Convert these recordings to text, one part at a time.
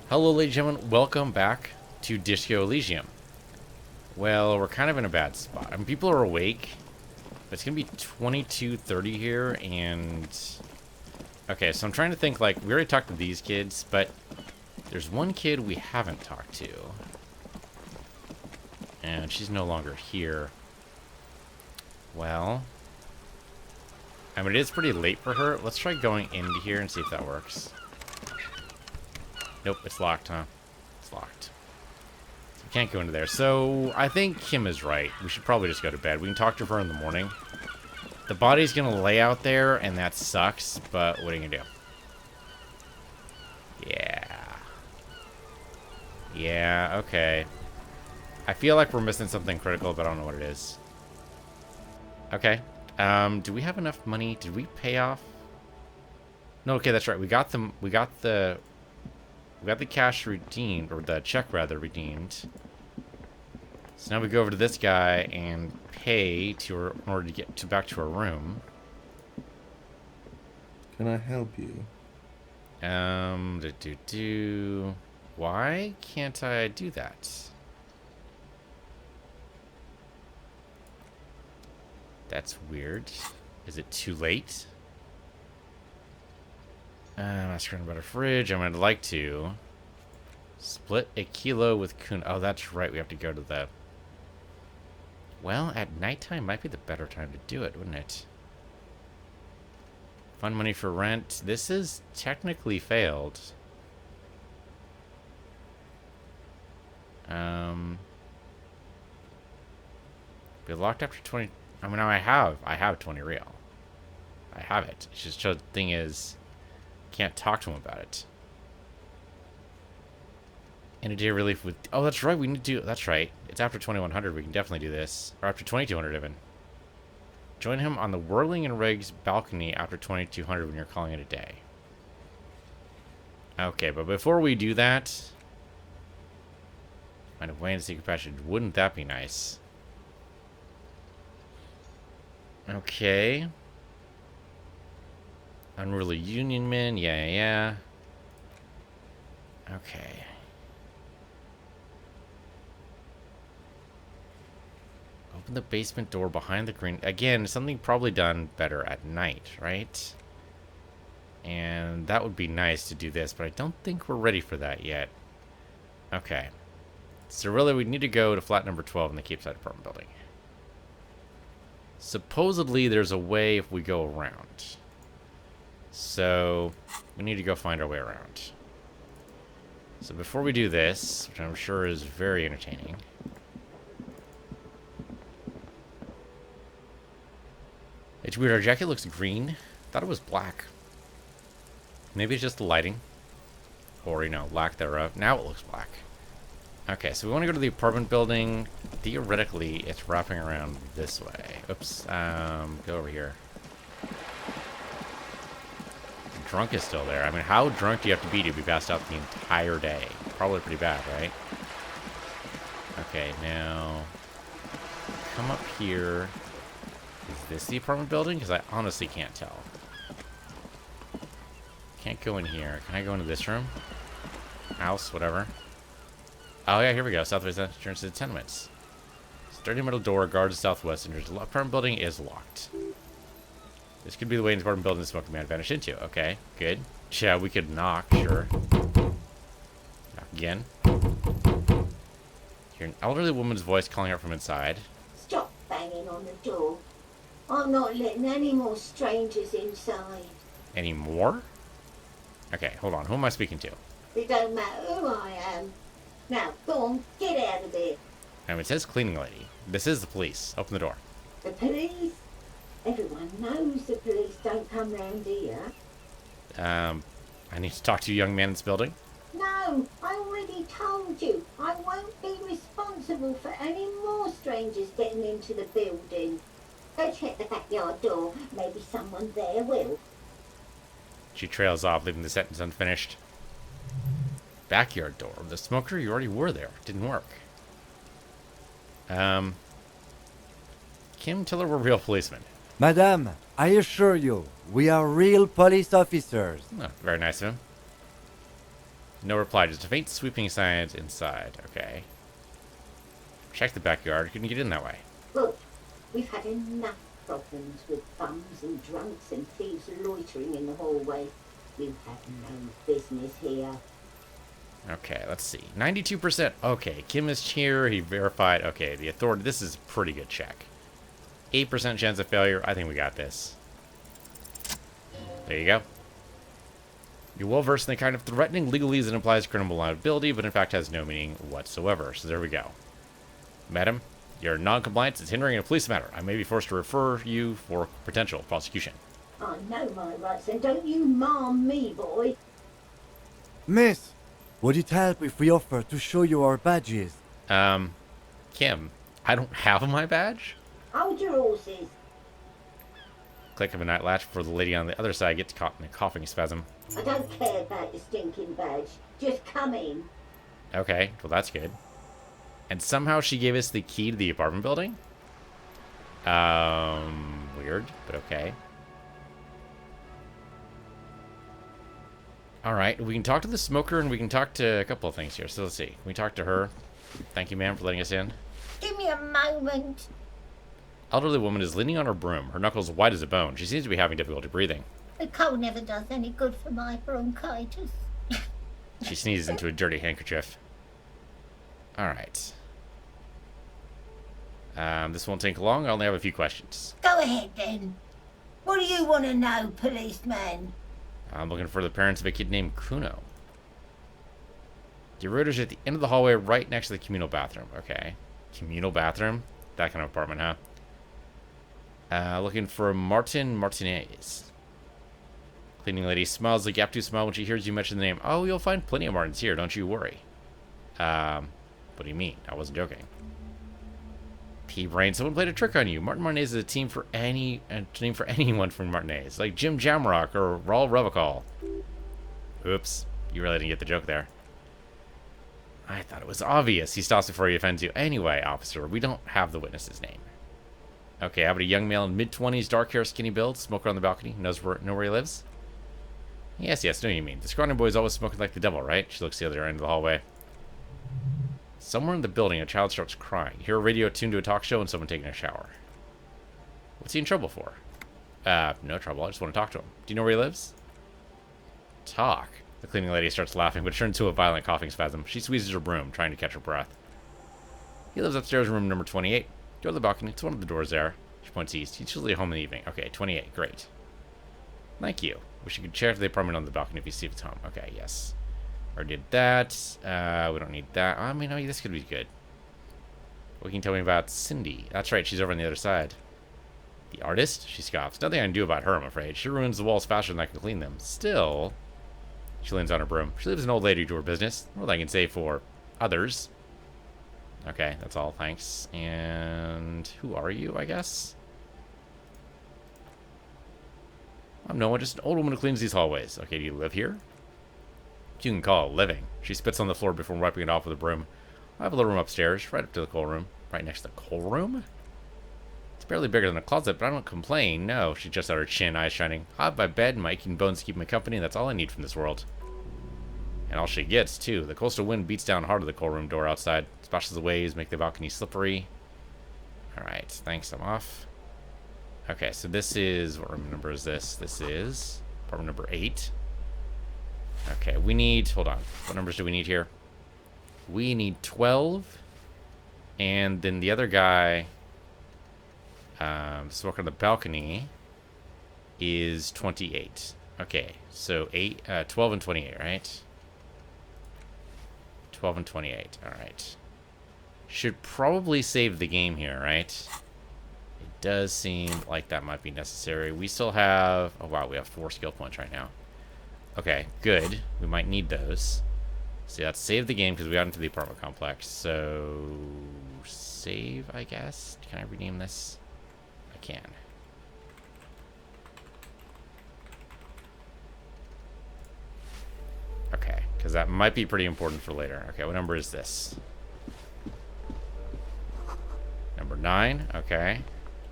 Hello, ladies and gentlemen. Welcome back to Disco Elysium. Well, we're kind of in a bad spot. I mean, people are awake. But it's going to be 22:30 here, and... Okay, so I'm trying to think, like, we already talked to these kids, but there's one kid we haven't talked to. And she's no longer here. Well... I mean, it is pretty late for her. Let's try going into here and see if that works. Nope, it's locked, huh? It's locked. So we can't go into there. So, I think Kim is right. We should probably just go to bed. We can talk to her in the morning. The body's gonna lay out there, and that sucks, but what are you gonna do? Yeah, okay. I feel like we're missing something critical, but I don't know what it is. Okay. Do we have enough money? Did we pay off? No, okay, that's right. We got the cash redeemed, or the check rather redeemed. So now we go over to this guy and pay in order to get back to our room. Can I help you? Why can't I do that? That's weird. Is it too late? I'm asking about a fridge. I'm gonna like to split a kilo with Kun. Oh, that's right. We have to go to the... Well, at nighttime might be the better time to do it, wouldn't it? Fund money for rent. This is technically failed. Be locked after 20. I mean, I have 20 real. I have it. It's just the thing is, can't talk to him about it. And a day relief with... Oh, that's right. We need to do... That's right. It's after 2100. We can definitely do this. Or after 2200 even. Join him on the Whirling and Riggs balcony after 2200 when you're calling it a day. Okay, but before we do that... Find a way to secret passage. Wouldn't that be nice? Okay. Unruly Union Men. Yeah. Okay. Open the basement door behind the green. Again, something probably done better at night, right? And that would be nice to do this, but I don't think we're ready for that yet. Okay. So really, we need to go to flat number 12 in the Capeside apartment building. Supposedly, there's a way if we go around. So, we need to go find our way around. So before we do this, which I'm sure is very entertaining... It's weird, our jacket looks green. Thought it was black. Maybe it's just the lighting. Or, you know, lack thereof. Now it looks black. Okay, so we want to go to the apartment building. Theoretically, it's wrapping around this way. Oops. Go over here. Drunk is still there. I mean, how drunk do you have to be passed out the entire day? Probably pretty bad, right? Okay, now... Come up here. Is this the apartment building? Because I honestly can't tell. Can't go in here. Can I go into this room? House, whatever. Oh yeah, here we go. Southwest entrance to the tenements. Sturdy metal door guards the southwest entrance. The apartment building is locked. This could be the way the apartment building the smoking man vanished into. Okay, good. Yeah, we could knock, sure. Knock again. Hear an elderly woman's voice calling out from inside. Stop banging on the door. I'm not letting any more strangers inside. Any more? Okay, hold on. Who am I speaking to? It don't matter who I am. Now, go on, get out of here. It says cleaning lady. This is the police. Open the door. The police? Everyone knows the police don't come round here. I need to talk to you, young man in this building. No, I already told you. I won't be responsible for any more strangers getting into the building. Go check the backyard door. Maybe someone there will. She trails off, leaving the sentence unfinished. Backyard door. The smoker, you already were there. Didn't work. Kim, tell her we're real policemen. Madame, I assure you, we are real police officers. Oh, very nice of him. No reply, just a faint sweeping silence inside. Okay. Check the backyard. Couldn't get in that way. Look, we've had enough problems with bums and drunks and thieves loitering in the hallway. You have no business here. Okay, let's see. 92%. Okay, Kim is here. He verified. Okay, the authority. This is a pretty good check. 8% chance of failure. I think we got this. There you go. You're well versed in the kind of threatening legalese that implies criminal liability, but in fact has no meaning whatsoever. So there we go. Madam, your non-compliance is hindering a police matter. I may be forced to refer you for potential prosecution. I know my rights, and don't you marm me, boy. Miss, would it help if we offer to show you our badges? Kim, I don't have my badge? Hold your horses. Click of a night latch before the lady on the other side gets caught in a coughing spasm. I don't care about your stinking badge. Just come in. Okay, well that's good. And somehow she gave us the key to the apartment building? Weird, but okay. Alright, we can talk to the smoker and we can talk to a couple of things here. So let's see. Can we talk to her? Thank you, ma'am, for letting us in. Give me a moment. Elderly woman is leaning on her broom, her knuckles white as a bone. She seems to be having difficulty breathing. The cold never does any good for my bronchitis. She sneezes into a dirty handkerchief. Alright. This won't take long. I only have a few questions. Go ahead, then. What do you want to know, policeman? I'm looking for the parents of a kid named Kuno. The router's at the end of the hallway right next to the communal bathroom. Okay. Communal bathroom? That kind of apartment, huh? Looking for Martin Martinez. Cleaning lady smiles a gap to smile when she hears you mention the name. Oh, you'll find plenty of Martins here, don't you worry. What do you mean? I wasn't joking. P-Brain, someone played a trick on you. Martin Martinez is a name for anyone from Martinez, like Jim Jamrock or Raul Revacol. Oops, you really didn't get the joke there. I thought it was obvious. He stops before he offends you. Anyway, officer, we don't have the witness's name. Okay, how about a young male in mid-20s, dark hair, skinny build, smoker on the balcony, know where he lives? Yes, know what you mean. The scrawny boy's always smoking like the devil, right? She looks the other end of the hallway. Somewhere in the building, a child starts crying. You hear a radio tuned to a talk show and someone taking a shower. What's he in trouble for? No trouble. I just want to talk to him. Do you know where he lives? Talk. The cleaning lady starts laughing, but turns to a violent coughing spasm. She squeezes her broom, trying to catch her breath. He lives upstairs in room number 28. Go to the balcony. It's one of the doors there. She points east. He's usually home in the evening. Okay, 28. Great. Thank you. Wish you could check the apartment on the balcony if you see if it's home. Okay, yes. Already did that. We don't need that. I mean, oh, this could be good. What can you tell me about Cindy? That's right, she's over on the other side. The artist? She scoffs. Nothing I can do about her, I'm afraid. She ruins the walls faster than I can clean them. Still, she leans on her broom. She leaves an old lady to her business. More than I can say for others. Okay, that's all, thanks. And who are you, I guess? I'm no one, just an old woman who cleans these hallways. Okay, do you live here? You can call it living. She spits on the floor before wiping it off with a broom. I have a little room upstairs, right up to the coal room. Right next to the coal room? It's barely bigger than a closet, but I don't complain. No, she just out her chin, eyes shining. I have my bed and my aching bones to keep me company, and that's all I need from this world. And all she gets, too. The coastal wind beats down hard to the coal room door outside. Splashes the waves, make the balcony slippery. Alright, thanks, I'm off. Okay, so this is... what room number is this? This is apartment number 8. Okay, we need... hold on. What numbers do we need here? We need 12. And then the other guy... smoker on the balcony... is 28. Okay, so 12 and 28, right? 12 and 28. Alright. Should probably save the game here, right? It does seem like that might be necessary. We still have... oh, wow, we have 4 skill points right now. Okay, good. We might need those. So let's save the game because we got into the apartment complex. So... save, I guess? Can I rename this? I can. Okay, because that might be pretty important for later. Okay, what number is this? Number 9, okay.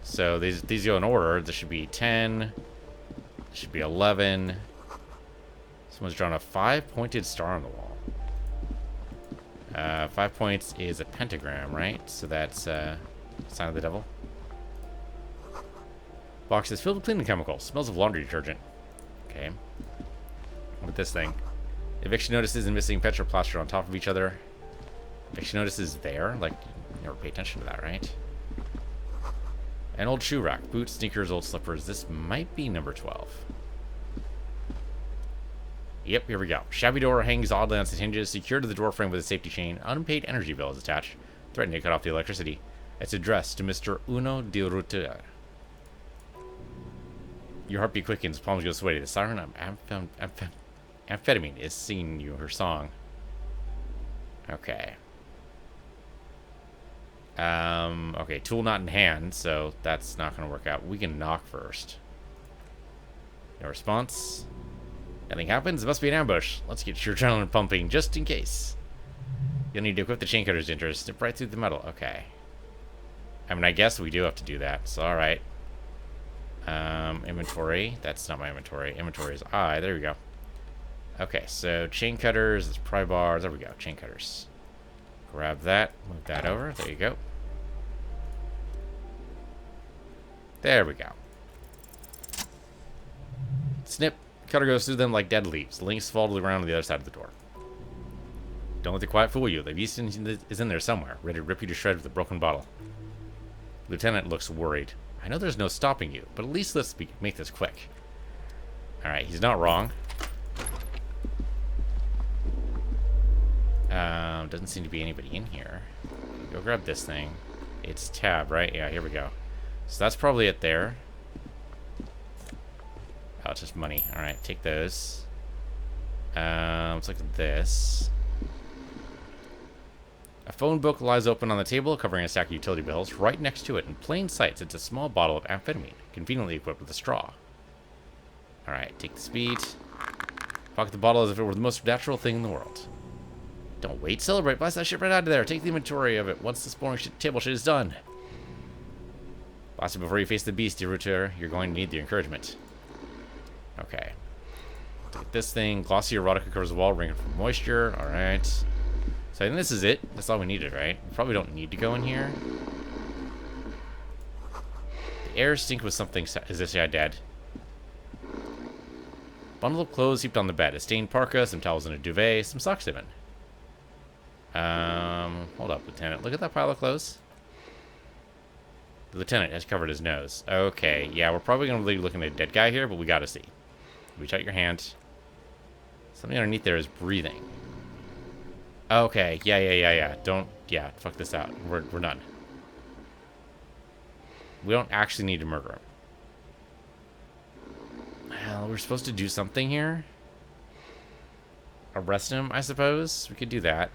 So these go in order. This should be 10. This should be 11. Someone's drawn a 5-pointed star on the wall. 5 points is a pentagram, right? So that's sign of the devil. Box is filled with cleaning chemicals. Smells of laundry detergent. Okay. What this thing? Eviction notices and missing petrol plaster on top of each other. Eviction notices there? Like, you never pay attention to that, right? An old shoe rack. Boots, sneakers, old slippers. This might be number 12. Yep, here we go. Shabby door hangs oddly on its hinges, secured to the door frame with a safety chain. Unpaid energy bill is attached, threatening to cut off the electricity. It's addressed to Mr. Uno de Ruta. Your heartbeat quickens, palms go sweaty. The siren of amphetamine is singing you her song. Okay. Okay, tool not in hand, so that's not going to work out. We can knock first. No response. Nothing happens. It must be an ambush. Let's get your adrenaline pumping, just in case. You'll need to equip the chain cutters to snip right through the metal. Okay. I mean, I guess we do have to do that, so alright. Inventory. That's not my inventory. Inventory is I. There we go. Okay, so chain cutters, it's pry bars. There we go. Chain cutters. Grab that. Move that over. There you go. There we go. Snip. Cutter goes through them like dead leaves. Links fall to the ground on the other side of the door. Don't let the quiet fool you. The beast is in there somewhere, ready to rip you to shreds with a broken bottle. Lieutenant looks worried. I know there's no stopping you, but at least let's make this quick. Alright, he's not wrong. Doesn't seem to be anybody in here. Go grab this thing. It's tab, right? Yeah, here we go. So that's probably it there. Oh, it's just money. Alright, take those. Let's look at this. A phone book lies open on the table, covering a stack of utility bills. Right next to it, in plain sight, sits a small bottle of amphetamine, conveniently equipped with a straw. Alright, take the speed. Pocket the bottle as if it were the most natural thing in the world. Don't wait, celebrate. Blast that shit right out of there. Take the inventory of it once this boring table shit is done. Blast it before you face the beast, Router. You're going to need the encouragement. Okay. Take this thing. Glossy erotica covers the wall, ring it from moisture. Alright. So I think this is it. That's all we needed, right? We probably don't need to go in here. The air stink with something. Is this guy dead? Bundle of clothes heaped on the bed. A stained parka, some towels in a duvet, some socks even. Hold up, Lieutenant. Look at that pile of clothes. The Lieutenant has covered his nose. Okay, yeah, we're probably going to be looking at a dead guy here, but we got to see. Reach out your hand. Something underneath there is breathing. Okay, yeah. Don't, fuck this out. We're done. We don't actually need to murder him. Well, we're supposed to do something here. Arrest him, I suppose. We could do that.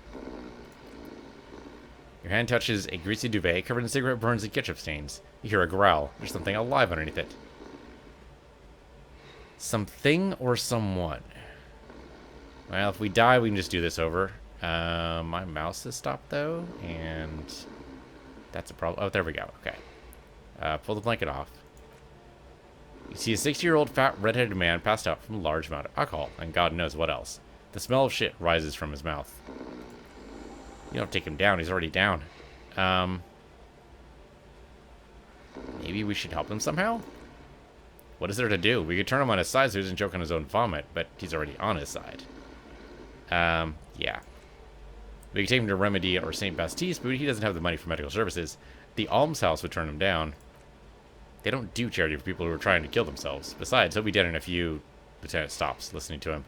Your hand touches a greasy duvet covered in cigarette burns and ketchup stains. You hear a growl. There's something alive underneath it. Something or someone? Well, if we die, we can just do this over. My mouse has stopped, though, and that's a problem. Oh, there we go. Okay. Pull the blanket off. You see a 60-year-old fat red-headed man passed out from a large amount of alcohol, and God knows what else. The smell of shit rises from his mouth. You don't take him down. He's already down. Maybe we should help him somehow? What is there to do? We could turn him on his side so he doesn't choke on his own vomit, but he's already on his side. Yeah. We could take him to Remedy or St. Baptiste, but he doesn't have the money for medical services. The almshouse would turn him down. They don't do charity for people who are trying to kill themselves. Besides, he'll be dead in a few. Lieutenant stops, listening to him.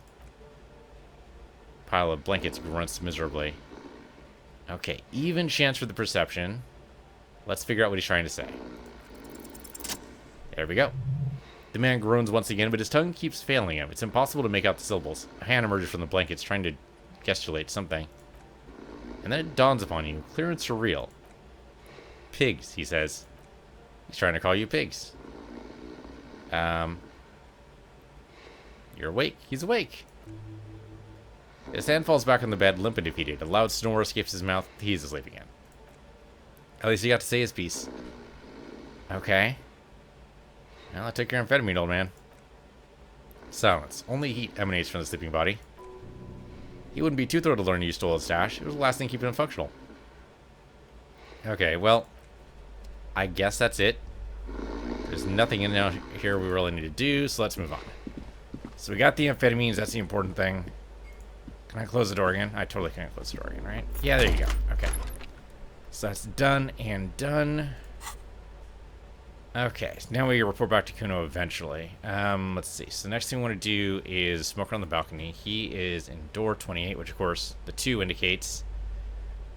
Pile of blankets grunts miserably. Okay, even chance for the perception. Let's figure out what he's trying to say. There we go. The man groans once again, but his tongue keeps failing him. It's impossible to make out the syllables. A hand emerges from the blankets, trying to gesticulate something. And then it dawns upon you, clear and surreal. Pigs, he says. He's trying to call you pigs. You're awake. He's awake. His hand falls back on the bed, limp and defeated. A loud snore escapes his mouth. He's asleep again. At least he got to say his piece. Okay. Well, I took your amphetamine, old man. Silence. Only heat emanates from the sleeping body. He wouldn't be too thrilled to learn you stole his stash. It was the last thing keeping him functional. Okay, well, I guess that's it. There's nothing in here we really need to do, so let's move on. So we got the amphetamines. That's the important thing. Can I close the door again? I totally can't close the door again, right? Yeah, there you go. Okay. So that's done and done. Okay, so now we report back to Kuno eventually. Let's see. So the next thing we want to do is smoke on the balcony. He is in door 28, which of course the 2 indicates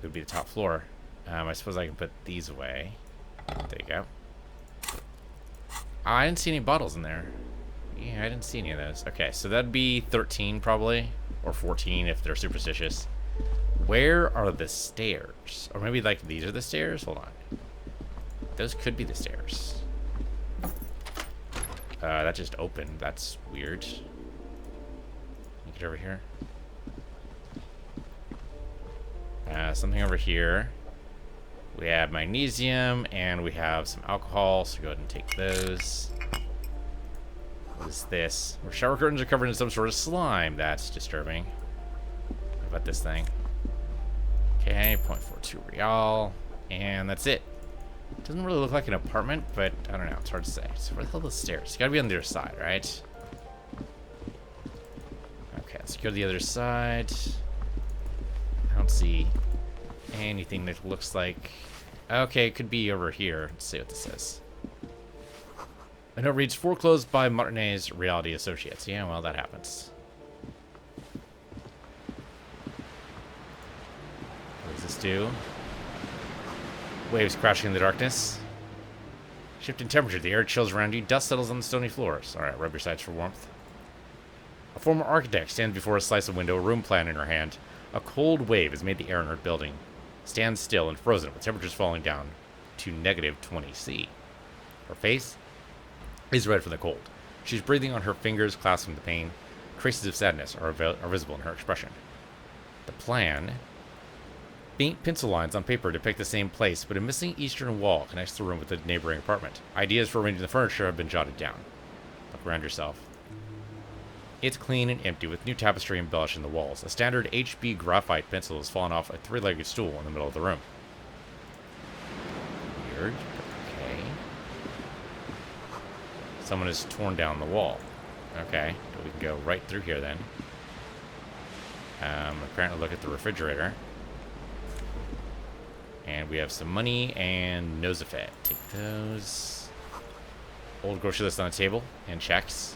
it would be the top floor. I suppose I can put these away. There you go. I didn't see any bottles in there. Yeah, I didn't see any of those. Okay, so that'd be 13 probably, or 14 if they're superstitious. Where are the stairs? Or maybe like these are the stairs? Hold on. Those could be the stairs. That just opened. That's weird. Can you get over here? Something over here. We have magnesium, and we have some alcohol, so go ahead and take those. What is this? Our shower curtains are covered in some sort of slime. That's disturbing. How about this thing? Okay, 0.42 real. And that's it. Doesn't really look like an apartment, but I don't know. It's hard to say. So where the hell are the stairs? It's gotta be on the other side, right? Okay, let's go to the other side. I don't see anything that looks like... Okay, it could be over here. Let's see what this says. A note reads, foreclosed by Martinez Reality Associates. Yeah, well, that happens. What does this do? Waves crashing in the darkness. Shift in temperature. The air chills around you. Dust settles on the stony floors. Alright, rub your sides for warmth. A former architect stands before a slice of window, a room plan in her hand. A cold wave has made the air in her building stand still and frozen, with temperatures falling down to negative 20°C. Her face is red from the cold. She's breathing on her fingers, clasping the pain. Traces of sadness are visible in her expression. The plan. Faint pencil lines on paper depict the same place, but a missing eastern wall connects the room with the neighboring apartment. Ideas for arranging the furniture have been jotted down. Look around yourself. It's clean and empty, with new tapestry embellishing the walls. A standard HB graphite pencil has fallen off a 3-legged stool in the middle of the room. Weird. Okay. Someone has torn down the wall. Okay. We can go right through here then. Apparently look at the refrigerator. And we have some money and Nosafed. Take those. Old grocery list on the table and checks.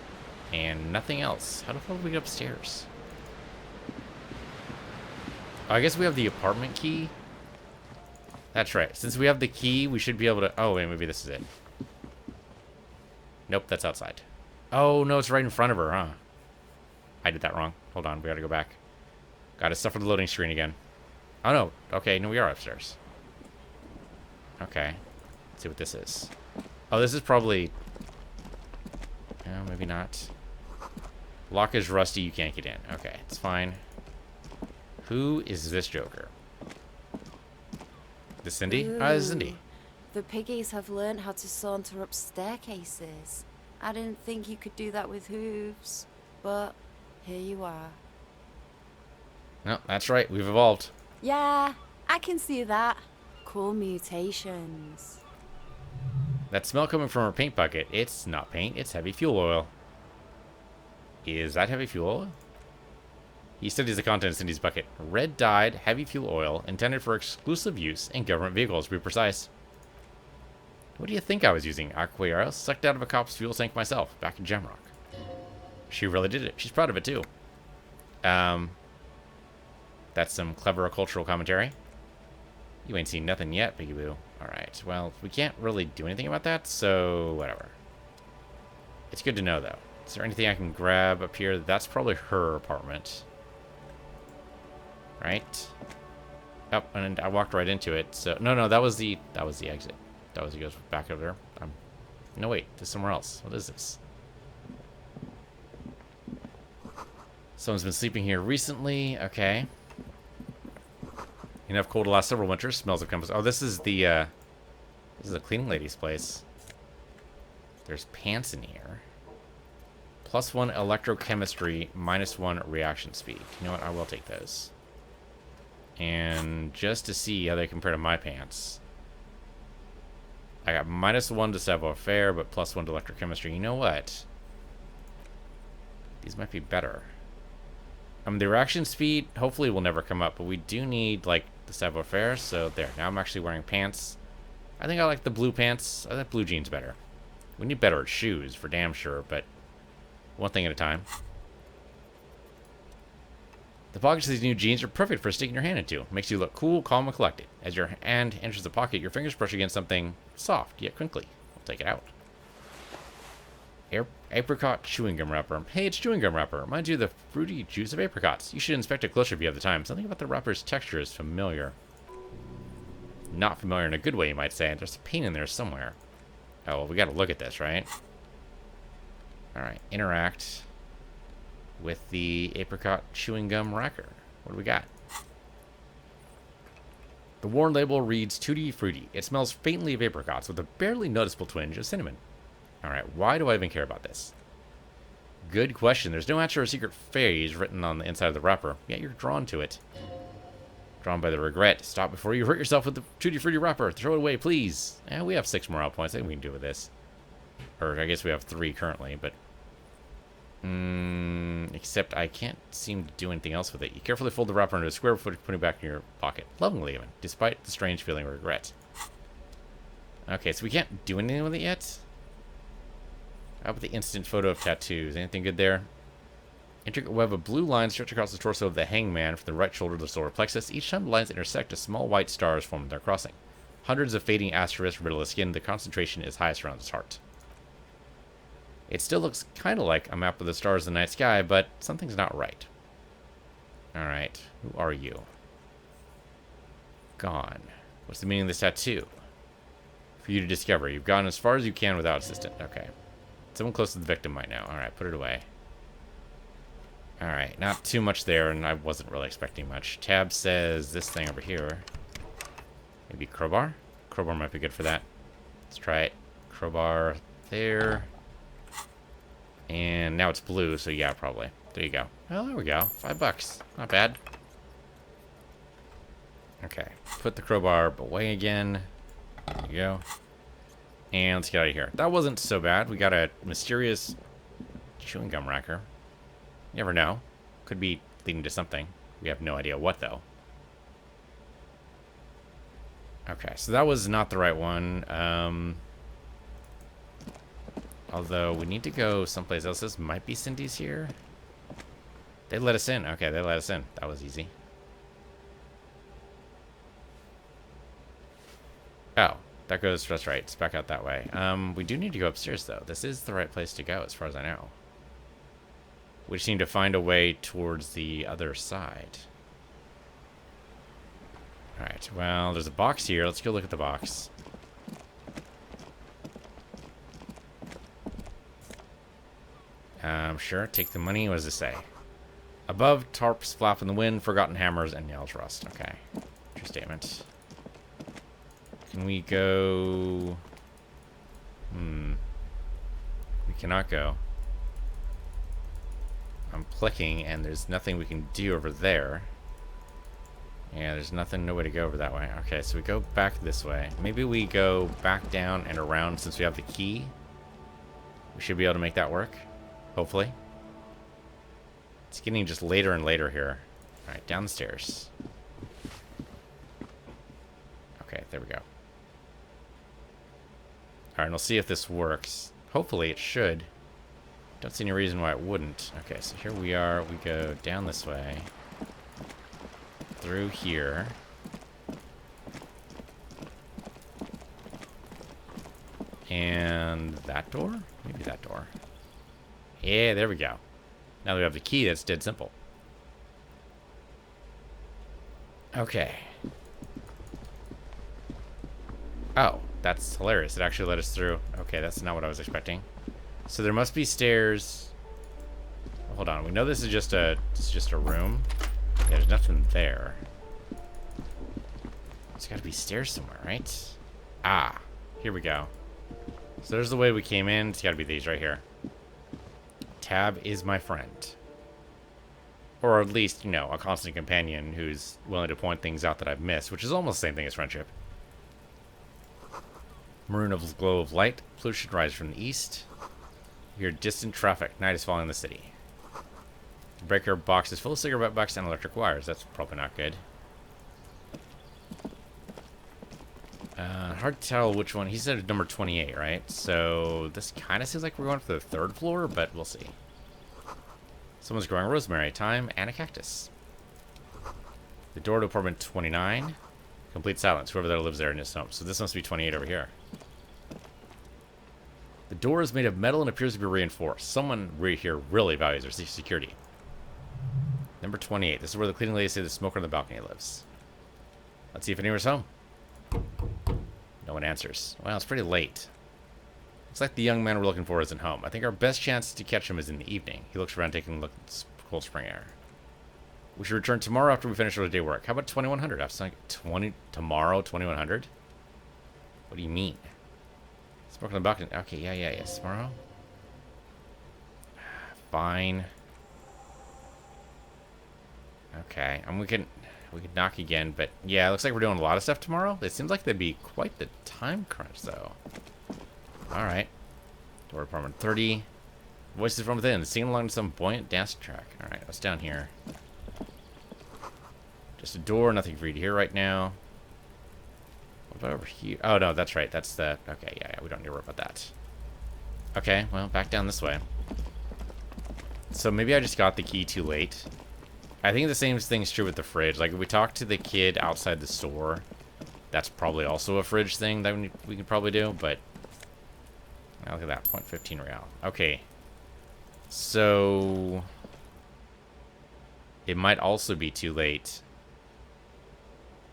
And nothing else. How the hell do we get upstairs? Oh, I guess we have the apartment key. That's right. Since we have the key, we should be able to... Oh, wait, maybe this is it. Nope, that's outside. Oh, no, it's right in front of her, huh? I did that wrong. Hold on, we gotta go back. Gotta suffer the loading screen again. Oh, no. Okay, no, we are upstairs. Okay. Let's see what this is. Oh, this is probably... No, maybe not. Lock is rusty, you can't get in. Okay, it's fine. Who is this Joker? This Cindy? Ooh, Ah, this is Cindy. The piggies have learned how to saunter up staircases. I didn't think you could do that with hooves, but here you are. No, that's right, we've evolved. Yeah, I can see that. Cool mutations. That smell coming from her paint bucket, it's not paint, it's heavy fuel oil. Is that heavy fuel oil? He studies the contents in Cindy's bucket. Red dyed, heavy fuel oil, intended for exclusive use in government vehicles, to be precise. What do you think I was using? Aquaria, sucked out of a cop's fuel tank myself, back in Jamrock. She really did it. She's proud of it, too. That's some clever cultural commentary. You ain't seen nothing yet, Piggy Boo. Alright, well, we can't really do anything about that, so whatever. It's good to know, though. Is there anything I can grab up here? That's probably her apartment. Right? Oh, and I walked right into it, so... No, that was the exit. That was, he goes back over there. No, wait, this is somewhere else. What is this? Someone's been sleeping here recently. Okay. Enough coal to last several winters. Smells of compass. Oh, this is the, this is a cleaning lady's place. There's pants in here. +1 electrochemistry, -1 reaction speed. You know what? I will take those. And just to see how they compare to my pants. I got -1 to savoir-faire, but +1 to electrochemistry. You know what? These might be better. The reaction speed, hopefully, will never come up, but we do need, like, the savoir-faire, so there. Now I'm actually wearing pants. I think I like the blue pants. I like blue jeans better. We need better shoes, for damn sure, but one thing at a time. The pockets of these new jeans are perfect for sticking your hand into. Makes you look cool, calm, and collected. As your hand enters the pocket, your fingers brush against something soft, yet crinkly. We'll take it out. Apricot chewing gum wrapper. Hey, it's chewing gum wrapper. Reminds you of the fruity juice of apricots. You should inspect it closer if you have the time. Something about the wrapper's texture is familiar. Not familiar in a good way, you might say. There's a pain in there somewhere. Oh, well, we gotta look at this, right? Alright, interact with the apricot chewing gum wrapper. What do we got? The worn label reads Tutti Frutti. It smells faintly of apricots with a barely noticeable twinge of cinnamon. Alright, why do I even care about this? Good question. There's no answer or secret phrase written on the inside of the wrapper, yet you're drawn to it. Drawn by the regret. Stop before you hurt yourself with the Tutti Frutti wrapper. Throw it away, please. We have 6 morale points. I think we can do with this. Or I guess we have 3 currently, but... except I can't seem to do anything else with it. You carefully fold the wrapper into a square before putting it back in your pocket. Lovingly even, despite the strange feeling of regret. Okay, so we can't do anything with it yet? How about the instant photo of tattoos? Anything good there? Intricate web of blue lines stretch across the torso of the hangman from the right shoulder to the solar plexus. Each time the lines intersect, a small white star is formed in their crossing. Hundreds of fading asterisks riddle the skin. The concentration is highest around his heart. It still looks kind of like a map of the stars in the night sky, but something's not right. Alright, who are you? Gone. What's the meaning of this tattoo? For you to discover. You've gone as far as you can without assistance. Okay. Someone close to the victim might know. Alright, put it away. Alright, not too much there, and I wasn't really expecting much. Tab says this thing over here. Maybe crowbar? Crowbar might be good for that. Let's try it. Crowbar there. And now it's blue, so yeah, probably. There you go. Oh, there we go. $5. Not bad. Okay. Put the crowbar away again. There you go. And let's get out of here. That wasn't so bad. We got a mysterious chewing gum wrapper. You never know. Could be leading to something. We have no idea what, though. Okay, so that was not the right one. Although, we need to go someplace else. This might be Cindy's here. They let us in. Okay, they let us in. That was easy. Oh, that goes, that's right. It's back out that way. We do need to go upstairs, though. This is the right place to go, as far as I know. We just need to find a way towards the other side. Alright, well, there's a box here. Let's go look at the box. Sure, take the money. What does it say? Above, tarps flap in the wind, forgotten hammers, and nails rust. Okay. True statement. Can we go... We cannot go. I'm clicking, and there's nothing we can do over there. Yeah, there's nothing, no way to go over that way. Okay, so we go back this way. Maybe we go back down and around since we have the key. We should be able to make that work. Hopefully. It's getting just later and later here. Alright, down the stairs. Okay, there we go. Alright, and we'll see if this works. Hopefully it should. Don't see any reason why it wouldn't. Okay, so here we are. We go down this way. Through here. And that door? Maybe that door. Yeah, there we go. Now that we have the key, that's dead simple. Okay. Oh, that's hilarious. It actually let us through. Okay, that's not what I was expecting. So there must be stairs. Hold on. We know this is just a room. Yeah, there's nothing there. There's got to be stairs somewhere, right? Ah, here we go. So there's the way we came in. It's got to be these right here. Cab is my friend. Or at least, you know, a constant companion who's willing to point things out that I've missed, which is almost the same thing as friendship. Maroon of glow of light. Pollution rises from the east. You hear distant traffic. Night is falling in the city. The breaker box is full of cigarette butts and electric wires. That's probably not good. Hard to tell which one. He said number 28, right? So this kind of seems like we're going for the 3rd floor, but we'll see. Someone's growing rosemary, thyme, and a cactus. The door to apartment 29. Complete silence. Whoever that lives there in his home. So this must be 28 over here. The door is made of metal and appears to be reinforced. Someone right here really values their security. Number 28. This is where the cleaning lady said the smoker on the balcony lives. Let's see if anyone's home. No one answers. Well, it's pretty late. Looks like the young man we're looking for isn't home. I think our best chance to catch him is in the evening. He looks around taking a look at the cold spring air. We should return tomorrow after we finish our day work. How about 2100? I was like, 20 tomorrow, 2100? What do you mean? Smoke on the balcony. Okay, yeah. Tomorrow? Fine. Okay, and we could knock again, but yeah, it looks like we're doing a lot of stuff tomorrow. It seems like there'd be quite the time crunch, though. Alright. Door apartment 30. Voices from within. Singing along to some buoyant dance track. Alright, what's down here? Just a door, nothing for you to hear right now. What about over here? Oh, no, that's right. That's the... Okay, yeah, we don't need to worry about that. Okay, well, back down this way. So maybe I just got the key too late. I think the same thing's true with the fridge. Like, if we talk to the kid outside the store, that's probably also a fridge thing that we could probably do, but... Oh, look at that, 0.15 real. Okay. So... It might also be too late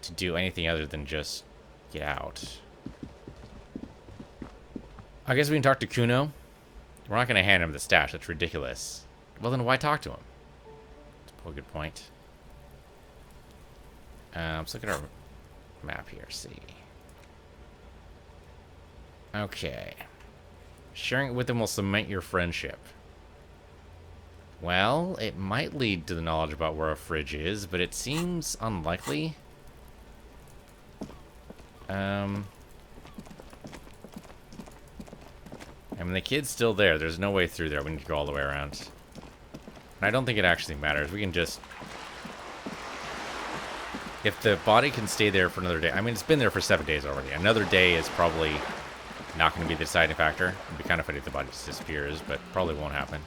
to do anything other than just get out. I guess we can talk to Kuno. We're not going to hand him the stash. That's ridiculous. Well, then why talk to him? That's a good point. Let's look at our map here. See. Okay. Sharing it with them will cement your friendship. Well, it might lead to the knowledge about where a fridge is, but it seems unlikely. I mean, the kid's still there. There's no way through there. We need to go all the way around. And I don't think it actually matters. We can just... If the body can stay there for another day... I mean, it's been there for 7 days already. Another day is probably not going to be the deciding factor. It'd be kind of funny if the body just disappears, but probably won't happen.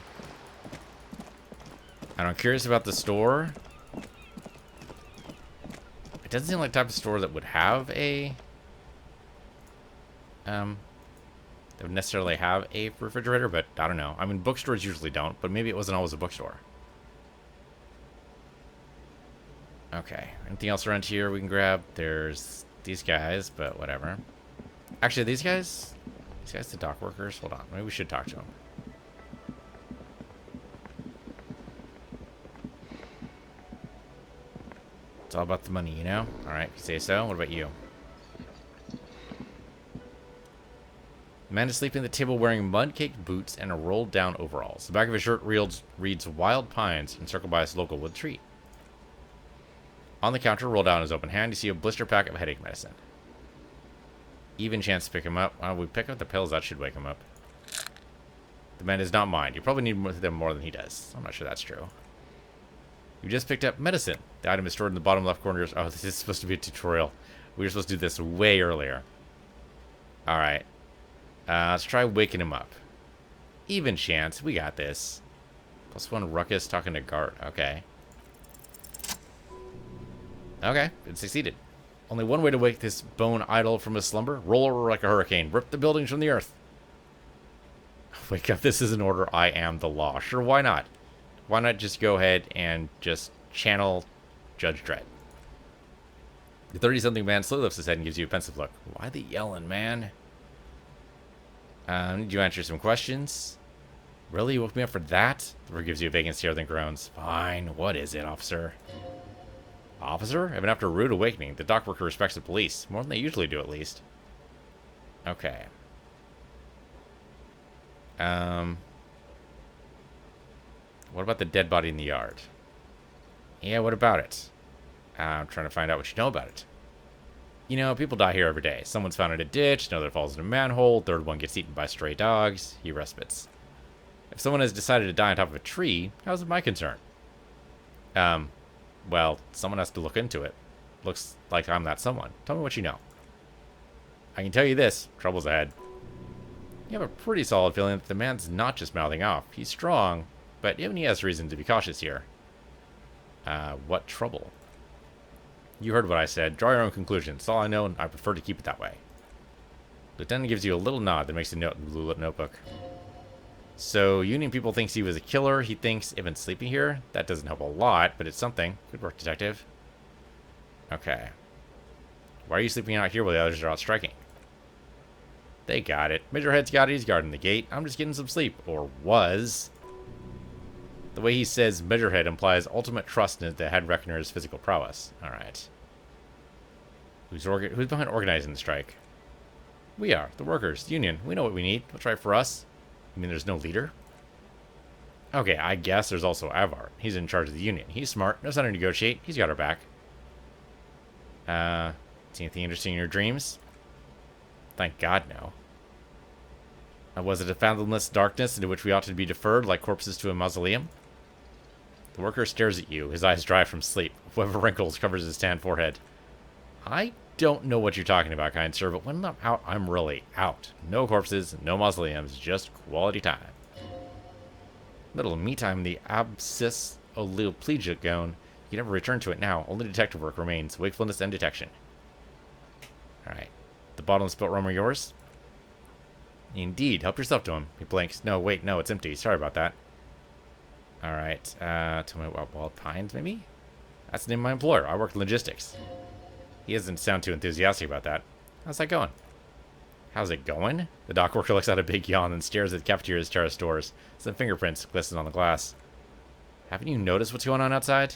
And I'm curious about the store. It doesn't seem like the type of store that would have a... that would necessarily have a refrigerator, but I don't know. I mean, bookstores usually don't, but maybe it wasn't always a bookstore. Okay. Anything else around here we can grab? There's these guys, but whatever. Actually, these guys the dock workers? Hold on. Maybe we should talk to them. It's all about the money, you know? Alright, if you say so. What about you? The man is sleeping at the table wearing mud-caked boots and a rolled-down overalls. The back of his shirt reads Wild Pines, encircled by his local wood tree. On the counter, rolled down his open hand, you see a blister pack of headache medicine. Even chance to pick him up. Well, we pick up the pills, that should wake him up. The man does not mind. You probably need them more than he does. I'm not sure that's true. You just picked up medicine. The item is stored in the bottom left corner. Oh, this is supposed to be a tutorial. We were supposed to do this way earlier. Alright. Let's try waking him up. Even chance. We got this. +1 ruckus talking to guard. Okay. Okay. It succeeded. Only one way to wake this bone idol from his slumber. Roll over like a hurricane. Rip the buildings from the earth. Wake up. This is an order. I am the law. Sure, why not? Why not just go ahead and just channel Judge Dredd? The 30-something man slowly lifts his head and gives you a pensive look. Why the yelling, man? Need you answer some questions? Really? You woke me up for that? The bird gives you a vacant stare, then groans. Fine. What is it, officer? Officer? Even after a rude awakening, the dock worker respects the police. More than they usually do, at least. Okay. What about the dead body in the yard? Yeah, what about it? I'm trying to find out what you know about it. You know, people die here every day. Someone's found in a ditch, another falls in a manhole, third one gets eaten by stray dogs. He respites. If someone has decided to die on top of a tree, how's it my concern? Well, someone has to look into it. Looks like I'm that someone. Tell me what you know. I can tell you this, trouble's ahead. You have a pretty solid feeling that the man's not just mouthing off. He's strong, but even he has reason to be cautious here. What trouble? You heard what I said. Draw your own conclusions. It's all I know, and I prefer to keep it that way. Lieutenant gives you a little nod that makes a note in the blue notebook. So, Union people thinks he was a killer. He thinks if been sleeping here. That doesn't help a lot, but it's something. Good work, detective. Okay. Why are you sleeping out here while the others are out striking? They got it. Majorhead's got it. He's guarding the gate. I'm just getting some sleep. Or was. The way he says Measurehead implies ultimate trust in the head reckoner's physical prowess. Alright. Who's behind organizing the strike? We are. The workers. The union. We know what we need. What's right for us? You mean there's no leader? Okay, I guess there's also Avar. He's in charge of the union. He's smart. Knows how to negotiate. He's got our back. See anything interesting in your dreams? Thank God, no. Was it a fathomless darkness into which we ought to be deferred like corpses to a mausoleum? The worker stares at you, his eyes dry from sleep. A web of wrinkles covers his tanned forehead. I don't know what you're talking about, kind sir, but when I'm out, I'm really out. No corpses, no mausoleums, just quality time. Little me time, the abscess oleoplegia gone. You can never return to it now. Only detective work remains, wakefulness and detection. Alright. The bottle and spilt rum are yours? Indeed. Help yourself to him. He blinks. No, wait, no, it's empty. Sorry about that. Alright. Tell me about Wild Pines, maybe? That's the name of my employer. I work in logistics. He doesn't sound too enthusiastic about that. How's that going? How's it going? The dock worker looks out a big yawn and stares at the cafeteria's terrace doors. Some fingerprints glisten on the glass. Haven't you noticed what's going on outside?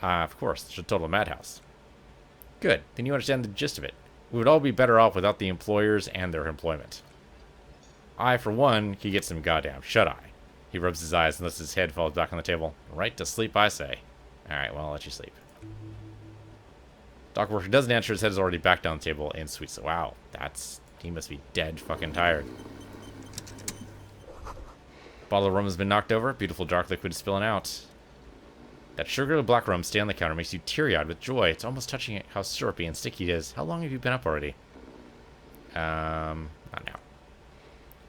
Of course. It's a total madhouse. Good. Then you understand the gist of it. We would all be better off without the employers and their employment. I, for one, could get some goddamn shut-eye. He rubs his eyes and lets his head falls back on the table. Right to sleep, I say. Alright, well, I'll let you sleep. Dock worker doesn't answer. His head is already back down the table in sweet. So, wow, he must be dead fucking tired. Bottle of rum has been knocked over. Beautiful dark liquid is spilling out. That sugary black rum stay on the counter makes you teary-eyed with joy. It's almost touching how syrupy and sticky it is. How long have you been up already? Not now.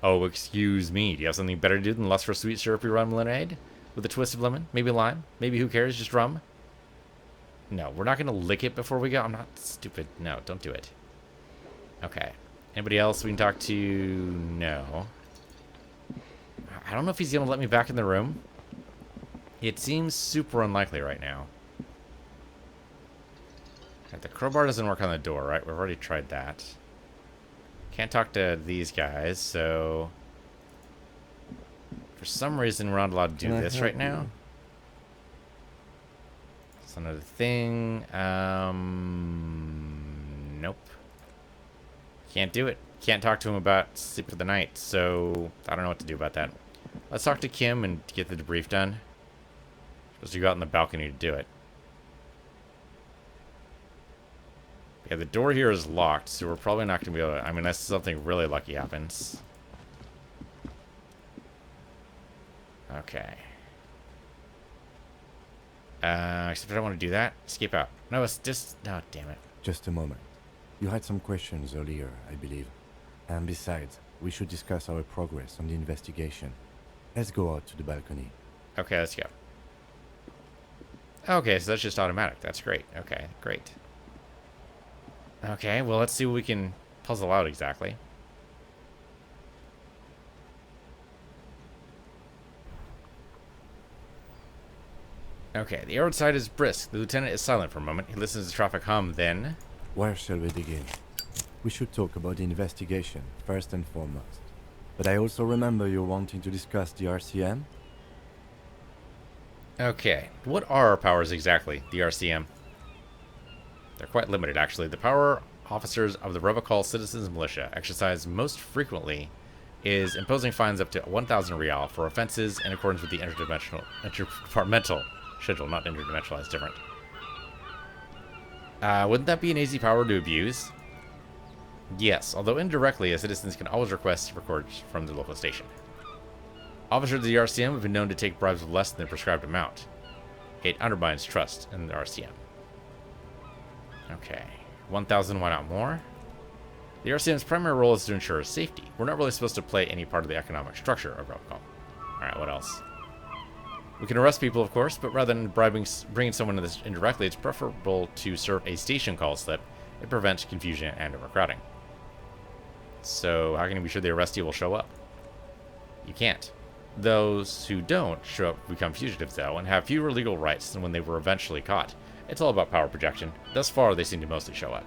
Oh, excuse me. Do you have something better to do than lust for sweet syrupy rum lemonade? With a twist of lemon? Maybe lime? Maybe who cares? Just rum? No, we're not going to lick it before we go. I'm not stupid. No, don't do it. Okay. Anybody else we can talk to? No. I don't know if he's going to let me back in the room. It seems super unlikely right now. Right, the crowbar doesn't work on the door, right? We've already tried that. Can't talk to these guys, so... For some reason, we're not allowed to do this right now. That's another thing. Nope. Can't do it. Can't talk to him about sleep for the night, so I don't know what to do about that. Let's talk to Kim and get the debrief done. Supposed to go out on the balcony to do it. Yeah, the door here is locked, so we're probably not going to be able to... I mean, unless something really lucky happens. Okay. Except I don't want to do that. Escape out. No, it's just... Oh, damn it. Just a moment. You had some questions earlier, I believe. And besides, we should discuss our progress on the investigation. Let's go out to the balcony. Okay, let's go. Okay, so that's just automatic. That's great. Okay, great. Okay, well, let's see what we can puzzle out exactly. Okay, the outside is brisk. The lieutenant is silent for a moment. He listens to traffic hum, then... Where shall we begin? We should talk about the investigation, first and foremost. But I also remember you're wanting to discuss the RCM? Okay, what are our powers exactly, the RCM? They're quite limited, actually. The power officers of the Revocol Citizens Militia exercise most frequently is imposing fines up to 1,000 real for offenses in accordance with the interdepartmental schedule. Not interdimensional, it's different. Wouldn't that be an easy power to abuse? Yes, although indirectly, citizens can always request records from the local station. Officers of the RCM have been known to take bribes of less than the prescribed amount. It undermines trust in the RCM. Okay. 1,000, why not more? The RCM's primary role is to ensure safety. We're not really supposed to play any part of the economic structure of Robocall. Alright, what else? We can arrest people, of course, but rather than bringing someone to this indirectly, it's preferable to serve a station call slip. It prevents confusion and overcrowding. So, how can you be sure the arrestee will show up? You can't. Those who don't show up become fugitives, though, and have fewer legal rights than when they were eventually caught. It's all about power projection. Thus far, they seem to mostly show up.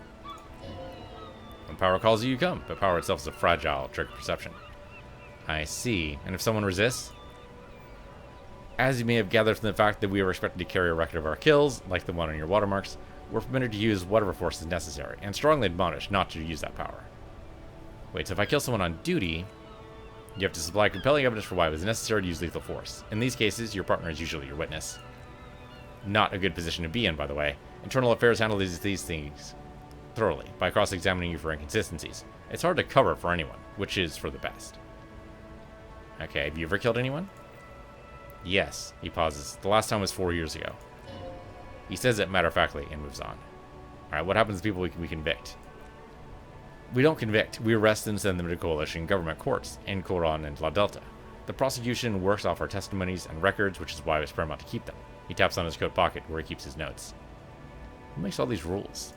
When power calls you, you come, but power itself is a fragile trick of perception. I see. And if someone resists? As you may have gathered from the fact that we are expected to carry a record of our kills, like the one on your watermarks, we're permitted to use whatever force is necessary, and strongly admonished not to use that power. Wait, so if I kill someone on duty, you have to supply compelling evidence for why it was necessary to use lethal force. In these cases, your partner is usually your witness. Not a good position to be in, by the way. Internal Affairs handles these things thoroughly by cross-examining you for inconsistencies. It's hard to cover for anyone, which is for the best. Okay, have you ever killed anyone? Yes, he pauses. The last time was 4 years ago. He says it matter-of-factly and moves on. Alright, what happens to people we convict? We don't convict. We arrest and send them to coalition government courts in Coron and La Delta. The prosecution works off our testimonies and records, which is why it's paramount to keep them. He taps on his coat pocket where he keeps his notes. Who makes all these rules?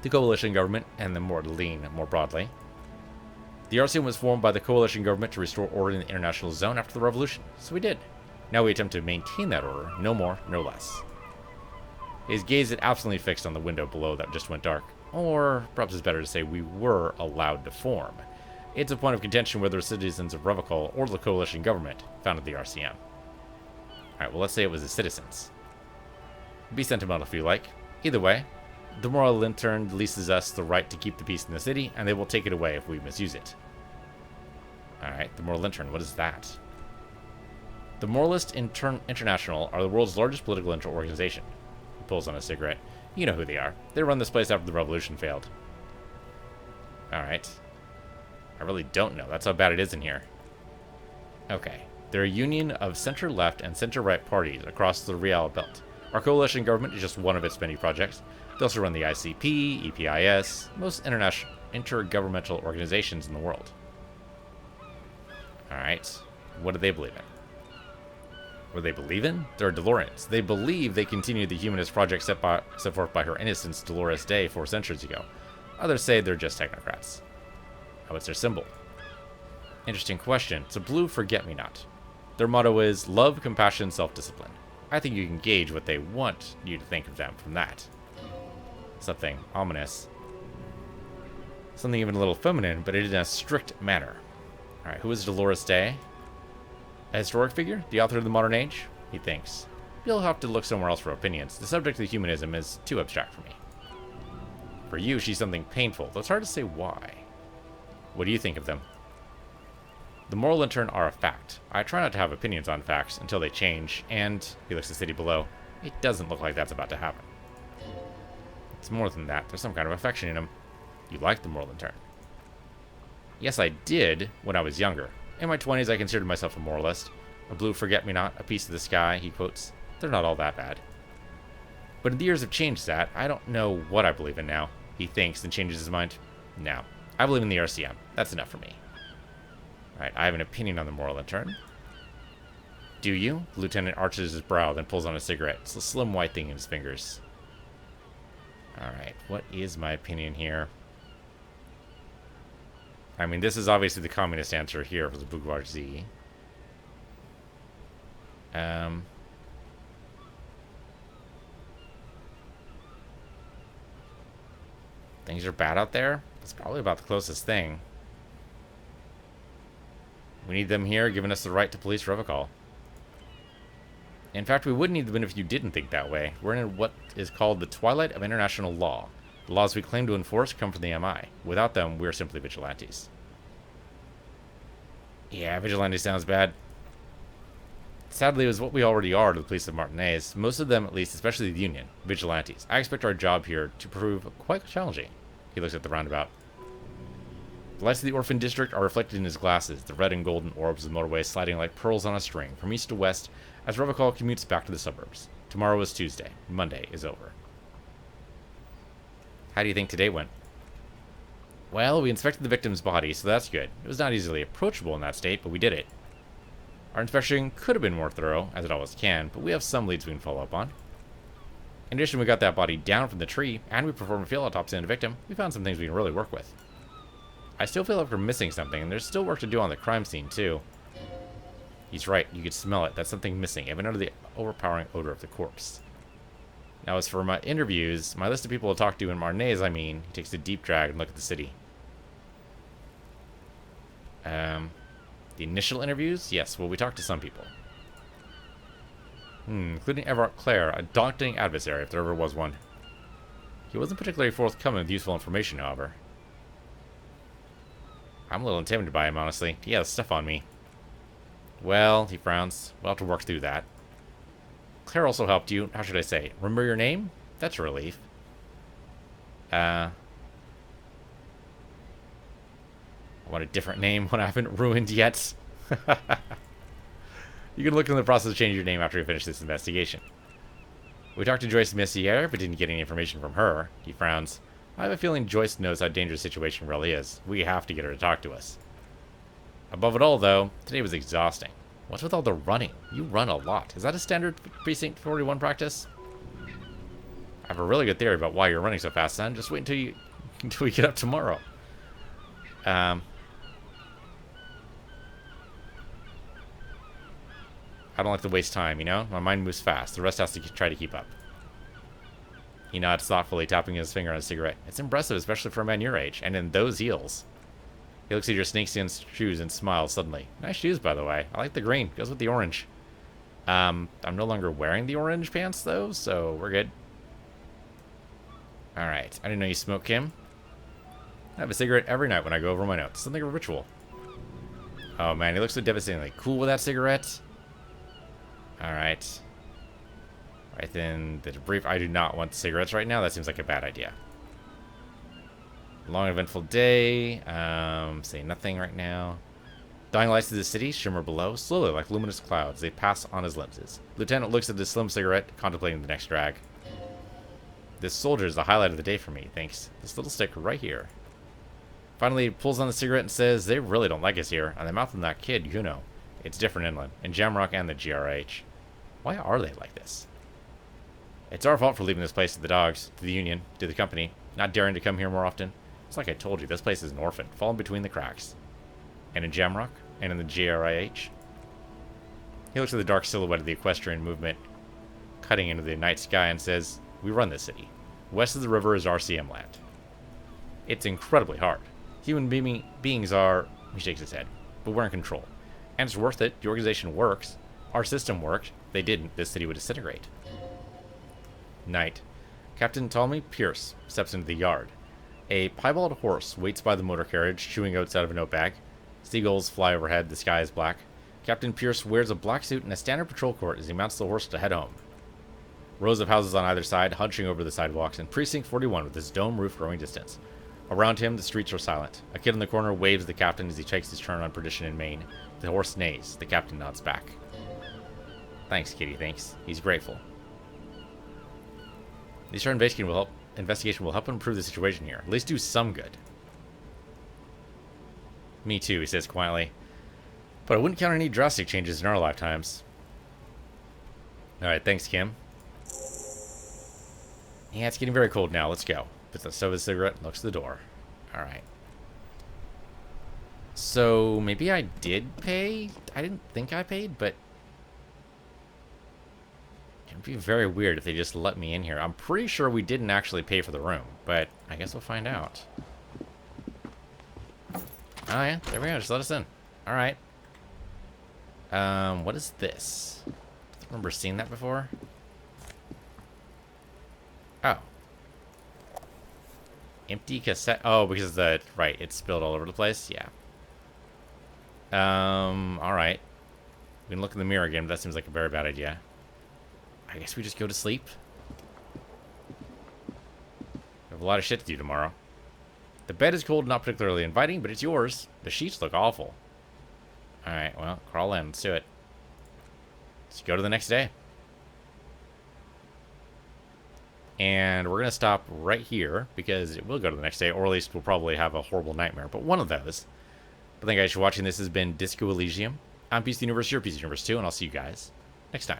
The coalition government and the Mortaline more broadly. The RCM was formed by the coalition government to restore order in the international zone after the revolution, so we did. Now we attempt to maintain that order, no more, no less. His gaze is absently fixed on the window below that just went dark. Or, perhaps it's better to say we were allowed to form. It's a point of contention whether citizens of Revocol or the coalition government founded the RCM. Alright, well, let's say it was the citizens. Be sentimental if you like. Either way, the Moral Lantern leases us the right to keep the peace in the city, and they will take it away if we misuse it. Alright, the Moral Lantern, what is that? The Moralist International are the world's largest political organization. He pulls on a cigarette. You know who they are. They run this place after the revolution failed. Alright. I really don't know. That's how bad it is in here. Okay. They're a union of center-left and center-right parties across the Real Belt. Our coalition government is just one of its many projects. They also run the ICP, EPIS, most intergovernmental organizations in the world. Alright. What do they believe in? What do they believe in? They're Dolorans. They believe they continued the humanist project set forth by her innocence Dolores Day 4 centuries ago. Others say they're just technocrats. What's their symbol? Interesting question. It's a blue forget-me-not. Their motto is love, compassion, self-discipline. I think you can gauge what they want you to think of them from that. Something ominous. Something even a little feminine, but in a strict manner. Alright, who is Dolores Day? A historic figure? The author of the modern age? He thinks. You'll have to look somewhere else for opinions. The subject of humanism is too abstract for me. For you, she's something painful, though it's hard to say why. What do you think of them? The Moral Lantern are a fact. I try not to have opinions on facts until they change, and, he looks at the city below, it doesn't look like that's about to happen. It's more than that. There's some kind of affection in him. You like the Moral Lantern? Yes, I did when I was younger. In my 20s, I considered myself a moralist. A blue forget-me-not, a piece of the sky, he quotes. They're not all that bad. But the years have changed that. I don't know what I believe in now. He thinks, then changes his mind. No. I believe in the RCM. That's enough for me. Alright, I have an opinion on the Moral Lantern. Do you? The lieutenant arches his brow, then pulls on a cigarette. It's a slim white thing in his fingers. Alright, what is my opinion here? I mean, this is obviously the communist answer here for the bourgeoisie. Things are bad out there? That's probably about the closest thing. We need them here, giving us the right to police Revocol. In fact, we would need them if you didn't think that way. We're in what is called the twilight of international law. The laws we claim to enforce come from the MI. Without them, we're simply vigilantes. Yeah, vigilante sounds bad. Sadly, it was what we already are to the police of Martinez. Most of them, at least, especially the Union, vigilantes. I expect our job here to prove quite challenging. He looks at the roundabout. The lights of the orphan district are reflected in his glasses, the red and golden orbs of the motorway sliding like pearls on a string from east to west as Revocol commutes back to the suburbs. Tomorrow is Tuesday. Monday is over. How do you think today went? Well, we inspected the victim's body, so that's good. It was not easily approachable in that state, but we did it. Our inspection could have been more thorough, as it always can, but we have some leads we can follow up on. In addition, we got that body down from the tree, and we performed a field autopsy on the victim. We found some things we can really work with. I still feel like we're missing something, and there's still work to do on the crime scene, too. He's right. You could smell it. That's something missing, even under the overpowering odor of the corpse. Now, as for my interviews, my list of people to talk to in Martinez, he takes a deep drag and look at the city. The initial interviews? Yes, well, we talked to some people. Including Everett Clare, a daunting adversary, if there ever was one. He wasn't particularly forthcoming with useful information, however. I'm a little intimidated by him, honestly. He has stuff on me. Well, he frowns. We'll have to work through that. Claire also helped you. How should I say? Remember your name? That's a relief. I want a different name when I haven't ruined yet. You can look in the process of changing your name after you finish this investigation. We talked to Joyce Messier, but didn't get any information from her. He frowns. I have a feeling Joyce knows how dangerous the situation really is. We have to get her to talk to us. Above it all, though, today was exhausting. What's with all the running? You run a lot. Is that a standard Precinct 41 practice? I have a really good theory about why you're running so fast, son. Just wait until we get up tomorrow. I don't like to waste time, you know? My mind moves fast. The rest has to try to keep up. He nods thoughtfully, tapping his finger on a cigarette. It's impressive, especially for a man your age, and in those heels. He looks at your snakeskin shoes and smiles suddenly. Nice shoes, by the way. I like the green. Goes with the orange. I'm no longer wearing the orange pants, though, so we're good. Alright. I didn't know you smoke, Kim. I have a cigarette every night when I go over my notes. Something of a ritual. Oh, man. He looks so devastatingly cool with that cigarette. Alright. Right then, the debrief. I do not want cigarettes right now. That seems like a bad idea. Long, eventful day. Say nothing right now. Dying lights of the city shimmer below, slowly like luminous clouds. They pass on his lenses. Lieutenant looks at his slim cigarette, contemplating the next drag. This soldier is the highlight of the day for me, he thinks. This little stick right here. Finally, he pulls on the cigarette and says, they really don't like us here. On the mouth of that kid, you know. It's different inland, in Jamrock and the GRH. Why are they like this? It's our fault for leaving this place to the dogs, to the Union, to the company, not daring to come here more often. It's like I told you, this place is an orphan, fallen between the cracks. And in Jamrock, and in the GRIH. He looks at the dark silhouette of the equestrian movement cutting into the night sky and says, we run this city. West of the river is RCM land. It's incredibly hard. Human beings are... He shakes his head. But we're in control. And it's worth it. The organization works. Our system worked. If they didn't, this city would disintegrate. Night. Captain Ptolemy Pierce steps into the yard. A piebald horse waits by the motor carriage, chewing oats out of a note bag. Seagulls fly overhead. The sky is black. Captain Pierce wears a black suit and a standard patrol coat as he mounts the horse to head home. Rows of houses on either side, hunching over the sidewalks, and Precinct 41 with its dome roof growing distance. Around him, the streets are silent. A kid in the corner waves the captain as he takes his turn on Perdition in Maine. The horse neighs. The captain nods back. Thanks, Kitty, thanks. He's grateful. This short investigation will help improve the situation here. At least do some good. Me too, he says quietly. But I wouldn't count on any drastic changes in our lifetimes. Alright, thanks, Kim. Yeah, it's getting very cold now. Let's go. Puts the stove his cigarette and looks at the door. Alright. So, maybe I did pay? I didn't think I paid, but... It'd be very weird if they just let me in here. I'm pretty sure we didn't actually pay for the room, but I guess we'll find out. Oh yeah, there we go. Just let us in. Alright. What is this? I don't remember seeing that before. Oh. Empty cassette. Oh, because the... Right, it's spilled all over the place? Yeah. Alright. We can look in the mirror again, but that seems like a very bad idea. I guess we just go to sleep. We have a lot of shit to do tomorrow. The bed is cold, not particularly inviting, but it's yours. The sheets look awful. Alright, well, crawl in. Let's do it. Let's go to the next day. And we're going to stop right here, because it will go to the next day, or at least we'll probably have a horrible nightmare. But one of those. But thank you guys for watching. This has been Disco Elysium. I'm Piece of the Universe, your Piece of the Universe too, and I'll see you guys next time.